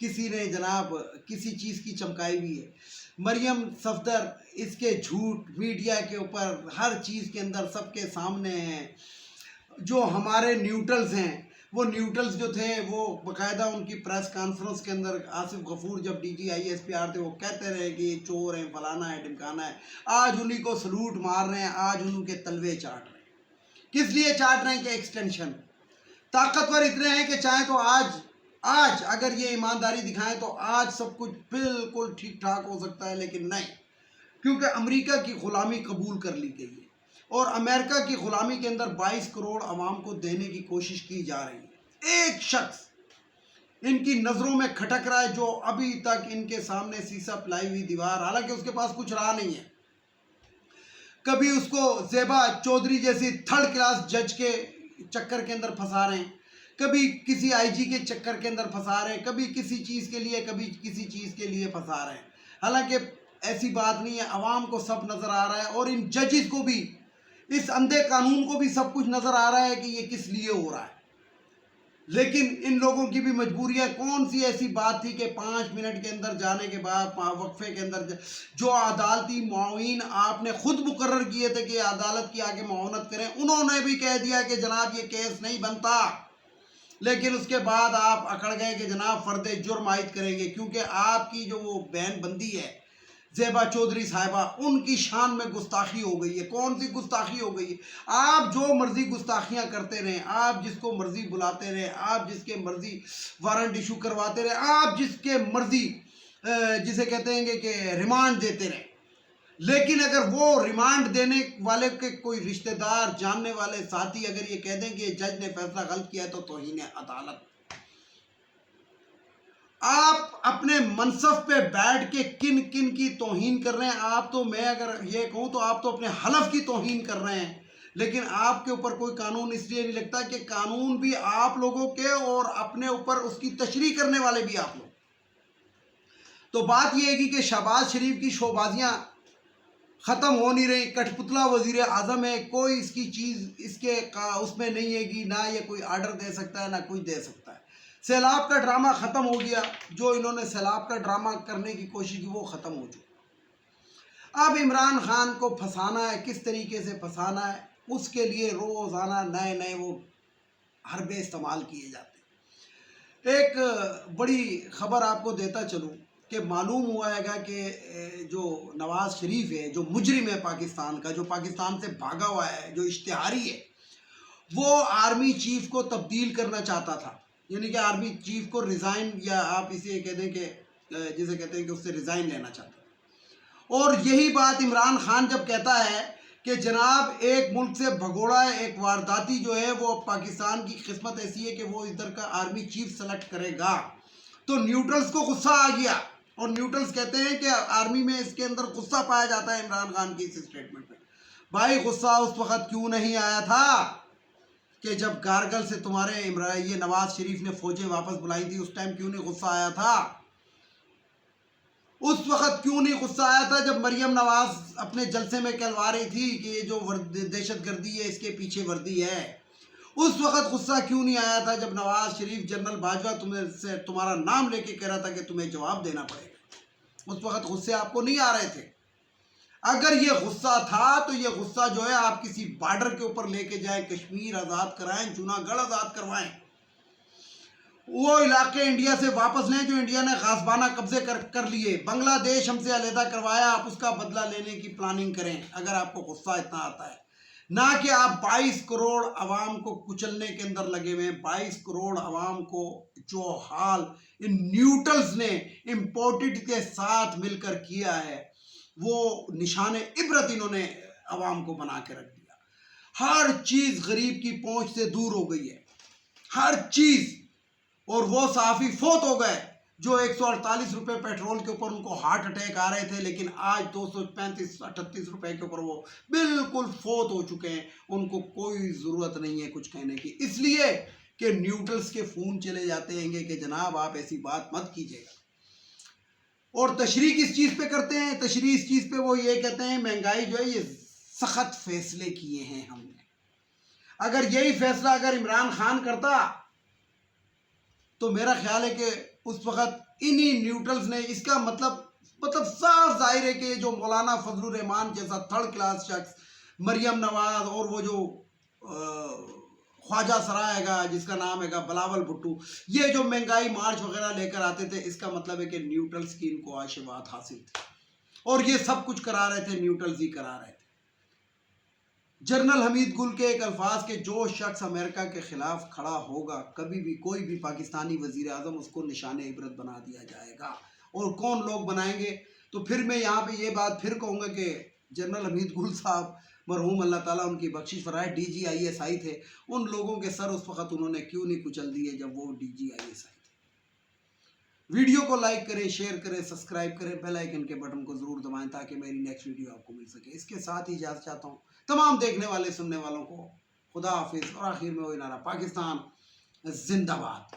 کسی نے جناب کسی چیز کی چمکائی بھی ہے. مریم صفدر اس کے جھوٹ میڈیا کے اوپر ہر چیز کے اندر سب کے سامنے ہیں. جو ہمارے نیوٹرلز ہیں وہ نیوٹرلز جو تھے وہ باقاعدہ ان کی پریس کانفرنس کے اندر آصف غفور جب D G I S P R تھے وہ کہتے رہے کہ یہ چور ہیں فلانا ہے ڈمکانا ہے. آج انہی کو سلوٹ مار رہے ہیں, آج انہوں کے تلوے چاٹ رہے ہیں. کس لیے چاٹ رہے ہیں کہ ایکسٹینشن. طاقتور اتنے ہیں کہ چاہیں تو آج اگر یہ ایمانداری دکھائیں تو آج سب کچھ بالکل ٹھیک ٹھاک ہو سکتا ہے, لیکن نہیں, کیونکہ امریکہ کی غلامی قبول کر لی گئی ہے اور امریکہ کی غلامی کے اندر 22 کروڑ عوام کو دینے کی کوشش کی جا رہی ہے. ایک شخص ان کی نظروں میں کھٹک رہا ہے جو ابھی تک ان کے سامنے سیسا پلائی ہوئی دیوار, حالانکہ اس کے پاس کچھ رہا نہیں ہے. کبھی اس کو زیبا چودھری جیسی تھرڈ کلاس جج کے چکر کے اندر پھنسا رہے ہیں, کبھی کسی آئی جی کے چکر کے اندر پھنسا رہے ہیں, کبھی کسی چیز کے لیے کبھی کسی چیز کے لیے پھنسا رہے ہیں. حالانکہ ایسی بات نہیں ہے, عوام کو سب نظر آ رہا ہے اور ان ججز کو بھی, اس اندھے قانون کو بھی سب کچھ نظر آ رہا ہے کہ یہ کس لیے ہو رہا ہے. لیکن ان لوگوں کی بھی مجبوری ہے. کون سی ایسی بات تھی کہ 5 منٹ کے اندر جانے کے بعد وقفے کے اندر جو عدالتی معاون آپ نے خود مقرر کیے تھے کہ عدالت کی آگے معاونت کریں, انہوں نے بھی کہہ دیا کہ جناب یہ کیس نہیں بنتا, لیکن اس کے بعد آپ اکڑ گئے کہ جناب فرد جرم عائد کریں گے, کیونکہ آپ کی جو وہ بین بندی ہے زیبا چودھری صاحبہ, ان کی شان میں گستاخی ہو گئی ہے. کون سی گستاخی ہو گئی ہے؟ آپ جو مرضی گستاخیاں کرتے رہیں, آپ جس کو مرضی بلاتے رہیں, آپ جس کے مرضی وارنٹ ایشو کرواتے رہیں, آپ جس کے مرضی جسے کہتے ہیں کہ ریمانڈ دیتے رہیں, لیکن اگر وہ ریمانڈ دینے والے کے کوئی رشتہ دار جاننے والے ساتھی اگر یہ کہہ دیں کہ جج نے فیصلہ غلط کیا ہے تو توہین عدالت. آپ اپنے منصب پہ بیٹھ کے کن کن کی توہین کر رہے ہیں. آپ تو, میں اگر یہ کہوں تو آپ تو اپنے حلف کی توہین کر رہے ہیں, لیکن آپ کے اوپر کوئی قانون اس لیے نہیں لگتا کہ قانون بھی آپ لوگوں کے اور اپنے اوپر اس کی تشریح کرنے والے بھی آپ لوگ. تو بات یہ ہے کہ شہباز شریف کی شوبازیاں ختم ہو نہیں رہی. کٹھ پتلا وزیر اعظم ہے, کوئی اس کی چیز اس میں نہیں ہے کہ نہ یہ کوئی آرڈر دے سکتا ہے نہ کوئی دے سکتا ہے. سیلاب کا ڈرامہ ختم ہو گیا, جو انہوں نے سیلاب کا ڈرامہ کرنے کی کوشش کی وہ ختم ہو چکا. اب عمران خان کو پھنسانا ہے, کس طریقے سے پھنسانا ہے, اس کے لیے روزانہ نئے وہ حربے استعمال کیے جاتے ہیں. ایک بڑی خبر آپ کو دیتا چلوں کہ معلوم ہوا ہے گا کہ جو نواز شریف ہے, جو مجرم ہے پاکستان کا, جو پاکستان سے بھاگا ہوا ہے, جو اشتہاری ہے, وہ آرمی چیف کو تبدیل کرنا چاہتا تھا. یعنی کہ آرمی چیف کو ریزائن, یا آپ اسے کہہ دیں کہ جسے کہتے ہیں کہ اس سے ریزائن لینا چاہتا تھا. اور یہی بات عمران خان جب کہتا ہے کہ جناب ایک ملک سے بھگوڑا ہے, ایک وارداتی جو ہے, وہ پاکستان کی قسمت ایسی ہے کہ وہ ادھر کا آرمی چیف سلیکٹ کرے گا, تو نیوٹرلز کو غصہ آ گیا. اور نیوٹرلز کہتے ہیں کہ آرمی میں اس کے اندر غصہ پایا جاتا ہے عمران خان کی اس اسٹیٹمنٹ پہ. بھائی غصہ اس وقت کیوں نہیں آیا تھا کہ جب کارگل سے تمہارے یہ نواز شریف نے فوجیں واپس بلائی تھی, اس ٹائم کیوں نہیں غصہ آیا تھا؟ اس وقت کیوں نہیں غصہ آیا تھا جب مریم نواز اپنے جلسے میں کہلوا رہی تھی کہ یہ جو دہشت گردی ہے اس کے پیچھے وردی ہے؟ اس وقت غصہ کیوں نہیں آیا تھا جب نواز شریف جنرل باجوہ تمہارا نام لے کے کہہ رہا تھا کہ تمہیں جواب دینا پڑے گا؟ اس وقت غصے آپ کو نہیں آ رہے تھے. اگر یہ غصہ تھا تو یہ غصہ جو ہے آپ کسی بارڈر کے اوپر لے کے جائیں, کشمیر آزاد کرائیں, جوناگڑھ آزاد کروائیں, وہ علاقے انڈیا سے واپس لیں جو انڈیا نے غاصبانہ قبضے کر لیے, بنگلہ دیش ہم سے علیحدہ کروایا, آپ اس کا بدلہ لینے کی پلاننگ کریں اگر آپ کو غصہ اتنا آتا ہے. نہ کہ آپ 22 کروڑ عوام کو کچلنے کے اندر لگے ہوئے ہیں. 22 کروڑ عوام کو جو حال ان نیوٹرلز نے امپورٹڈ کے ساتھ مل کر کیا ہے, وہ نشان عبرت انہوں نے عوام کو بنا کے رکھ دیا. ہر چیز غریب کی پہنچ سے دور ہو گئی ہے, ہر چیز. اور وہ صحافی فوت ہو گئے جو 148 روپے پیٹرول کے اوپر ان کو ہارٹ اٹیک آ رہے تھے, لیکن آج 235-38 روپے کے اوپر وہ بالکل فوت ہو چکے ہیں. ان کو کوئی ضرورت نہیں ہے کچھ کہنے کی, اس لیے کہ نیوٹرلز کے فون چلے جاتے ہیں کہ جناب آپ ایسی بات مت کیجیے گا. اور تشریح کس چیز پہ کرتے ہیں؟ تشریح اس چیز پہ وہ یہ کہتے ہیں مہنگائی جو ہے یہ سخت فیصلے کیے ہیں ہم نے. اگر یہی فیصلہ اگر عمران خان کرتا تو میرا خیال ہے کہ اس وقت انہی نیوٹرلز نے اس کا مطلب صاف ظاہر ہے کہ جو مولانا فضل الرحمان جیسا تھرڈ کلاس شخص، مریم نواز اور وہ جو خواجہ سرائے گا جس کا نام ہے گا بلاول بھٹو، یہ جو مہنگائی مارچ وغیرہ لے کر آتے تھے، اس کا مطلب ہے کہ نیوٹرلز کی ان کو آشیوات حاصل تھی اور یہ سب کچھ کرا رہے تھے، نیوٹرلز ہی کرا رہے تھے۔ جنرل حمید گل کے ایک الفاظ کے جو شخص امریکہ کے خلاف کھڑا ہوگا، کبھی بھی کوئی بھی پاکستانی وزیر اعظم اس کو نشان عبرت بنا دیا جائے گا۔ اور کون لوگ بنائیں گے؟ تو پھر میں یہاں پہ یہ بات پھر کہوں گا کہ جنرل حمید گل صاحب مرحوم اللہ تعالیٰ ان کی بخشش فرمائے DGISI تھے، ان لوگوں کے سر اس وقت انہوں نے کیوں نہیں کچل دیے جب وہ DGISI تھے۔ ویڈیو کو لائک کریں، شیئر کریں، سبسکرائب کریں، بیل آئیکن کے بٹن کو ضرور دبائیں تاکہ میری نیکسٹ ویڈیو آپ کو مل سکے۔ اس کے ساتھ ہی اجازت چاہتا ہوں تمام دیکھنے والے سننے والوں کو۔ خدا حافظ، اور آخر میں وہی نعرہ، پاکستان زندہ باد۔